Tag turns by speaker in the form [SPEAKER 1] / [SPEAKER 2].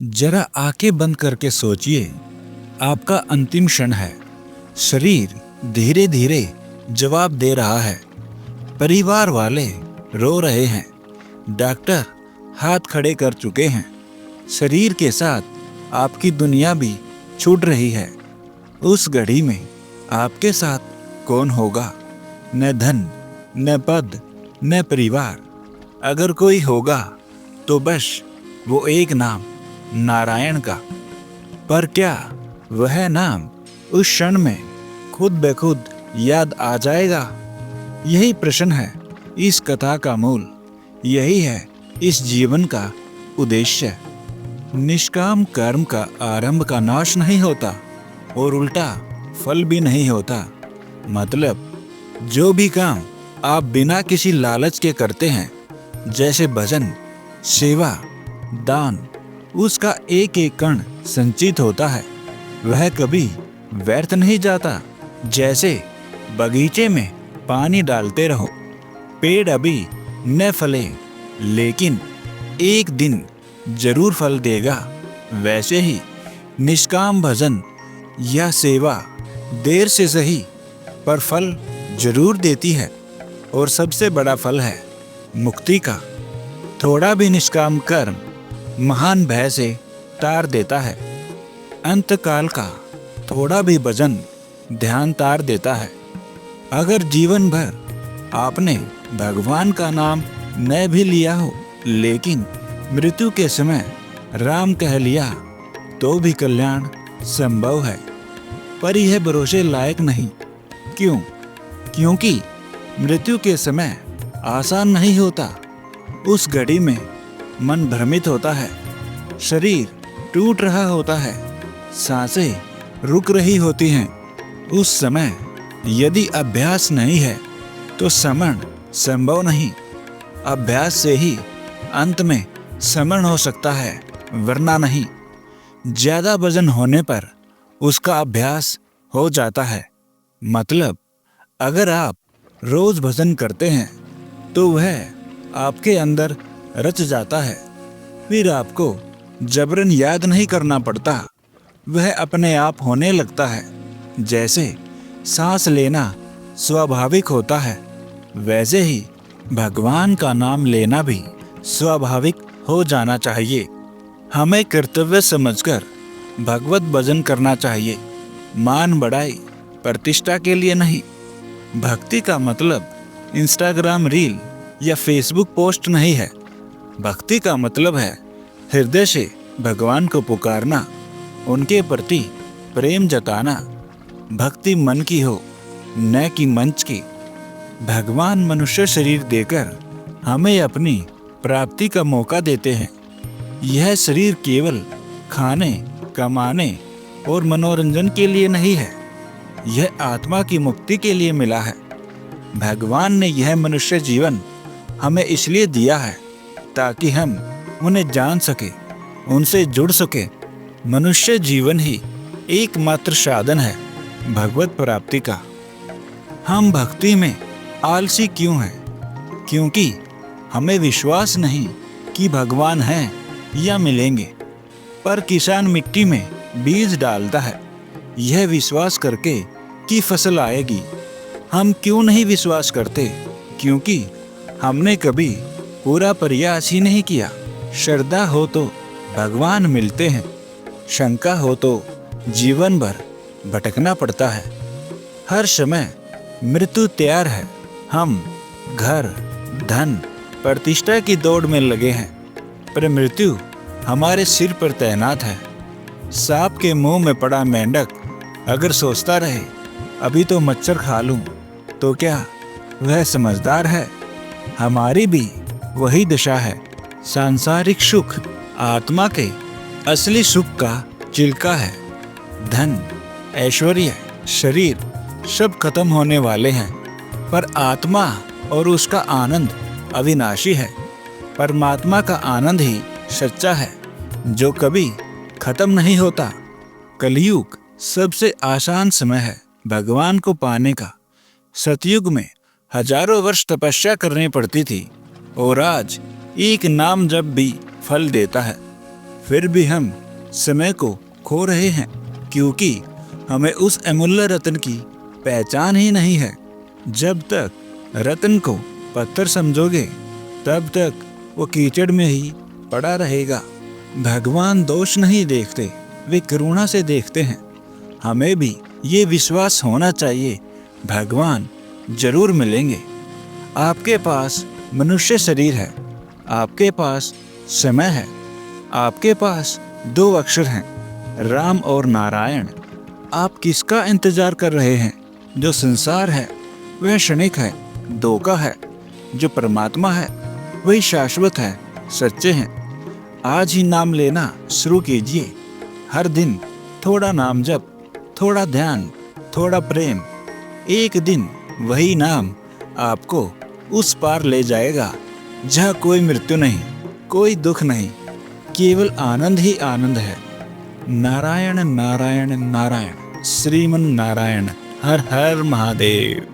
[SPEAKER 1] जरा आंखें बंद करके सोचिए, आपका अंतिम क्षण है। शरीर धीरे धीरे जवाब दे रहा है। परिवार वाले रो रहे हैं। डॉक्टर हाथ खड़े कर चुके हैं। शरीर के साथ आपकी दुनिया भी छूट रही है। उस घड़ी में आपके साथ कौन होगा? न धन, न पद, न परिवार। अगर कोई होगा तो बस वो एक नाम, नारायण का। पर क्या वह नाम उस क्षण में खुद ब खुद याद आ जाएगा? यही प्रश्न है इस कथा का मूल। यही है इस जीवन का उद्देश्य। निष्काम कर्म का आरंभ का नाश नहीं होता और उल्टा फल भी नहीं होता। मतलब जो भी काम आप बिना किसी लालच के करते हैं, जैसे भजन, सेवा, दान, उसका एक एक कण संचित होता है। वह कभी व्यर्थ नहीं जाता। जैसे बगीचे में पानी डालते रहो, पेड़ अभी न फले लेकिन एक दिन जरूर फल देगा। वैसे ही निष्काम भजन या सेवा देर से सही पर फल जरूर देती है। और सबसे बड़ा फल है मुक्ति का। थोड़ा भी निष्काम कर्म महान भय से तार देता है। अंतकाल का थोड़ा भी भजन ध्यान तार देता है। अगर जीवन भर आपने भगवान का नाम न भी लिया हो लेकिन मृत्यु के समय राम कह लिया तो भी कल्याण संभव है। पर यह भरोसे लायक नहीं। क्यों? क्योंकि मृत्यु के समय आसान नहीं होता। उस घड़ी में मन भ्रमित होता है, शरीर टूट रहा होता है, सांसें रुक रही होती हैं। उस समय यदि अभ्यास नहीं है तो समरण संभव नहीं। अभ्यास से ही अंत में समरण हो सकता है, वरना नहीं। ज्यादा वजन होने पर उसका अभ्यास हो जाता है। मतलब अगर आप रोज भजन करते हैं तो वह आपके अंदर रच जाता है। फिर आपको जबरन याद नहीं करना पड़ता। वह अपने आप होने लगता है। जैसे सांस लेना स्वाभाविक होता है, वैसे ही भगवान का नाम लेना भी स्वाभाविक हो जाना चाहिए। हमें कर्तव्य समझकर भगवत भजन करना चाहिए। मान बढ़ाई, प्रतिष्ठा के लिए नहीं। भक्ति का मतलब इंस्टाग्राम रील या फेसबुक पोस्ट नहीं है। भक्ति का मतलब है हृदय से भगवान को पुकारना, उनके प्रति प्रेम जताना। भक्ति मन की हो, न कि मंच की। भगवान मनुष्य शरीर देकर हमें अपनी प्राप्ति का मौका देते हैं। यह शरीर केवल खाने, कमाने और मनोरंजन के लिए नहीं है। यह आत्मा की मुक्ति के लिए मिला है। भगवान ने यह मनुष्य जीवन हमें इसलिए दिया है ताकि हम उन्हें जान सके, उनसे जुड़ सके। मनुष्य जीवन ही एकमात्र साधन है भगवत प्राप्ति का। हम भक्ति में आलसी क्यों हैं? क्योंकि हमें विश्वास नहीं कि भगवान हैं या मिलेंगे। पर किसान मिट्टी में बीज डालता है यह विश्वास करके कि फसल आएगी। हम क्यों नहीं विश्वास करते? क्योंकि हमने कभी पूरा प्रयास ही नहीं किया। श्रद्धा हो तो भगवान मिलते हैं, शंका हो तो जीवन भर भटकना पड़ता है। हर समय मृत्यु तैयार है। हम घर, धन, प्रतिष्ठा की दौड़ में लगे हैं, पर मृत्यु हमारे सिर पर तैनात है। सांप के मुंह में पड़ा मेंढक अगर सोचता रहे अभी तो मच्छर खा लूं, तो क्या वह समझदार है? हमारी भी वही दशा है। सांसारिक सुख आत्मा के असली सुख का चिल्का है। धन, ऐश्वर्य, शरीर सब खत्म होने वाले हैं, पर आत्मा और उसका आनंद अविनाशी है। परमात्मा का आनंद ही सच्चा है, जो कभी खत्म नहीं होता। कलयुग सबसे आसान समय है भगवान को पाने का। सतयुग में हजारों वर्ष तपस्या करनी पड़ती थी और आज एक नाम जप भी फल देता है। फिर भी हम समय को खो रहे हैं, क्योंकि हमें उस अमूल्य रत्न की पहचान ही नहीं है। जब तक रत्न को पत्थर समझोगे, तब तक वो कीचड़ में ही पड़ा रहेगा। भगवान दोष नहीं देखते, वे करुणा से देखते हैं। हमें भी ये विश्वास होना चाहिए, भगवान जरूर मिलेंगे। आपके पास मनुष्य शरीर है, आपके पास समय है, आपके पास 2 अक्षर हैं, राम और नारायण। आप किसका इंतजार कर रहे हैं? जो संसार है वह क्षणिक है, धोखा है। जो परमात्मा है वही शाश्वत है, सच्चे हैं। आज ही नाम लेना शुरू कीजिए। हर दिन थोड़ा नाम जप, थोड़ा ध्यान, थोड़ा प्रेम। एक दिन वही नाम आपको उस पार ले जाएगा जहाँ कोई मृत्यु नहीं, कोई दुख नहीं, केवल आनंद ही आनंद है। नारायण नारायण नारायण, श्रीमन नारायण। हर हर महादेव।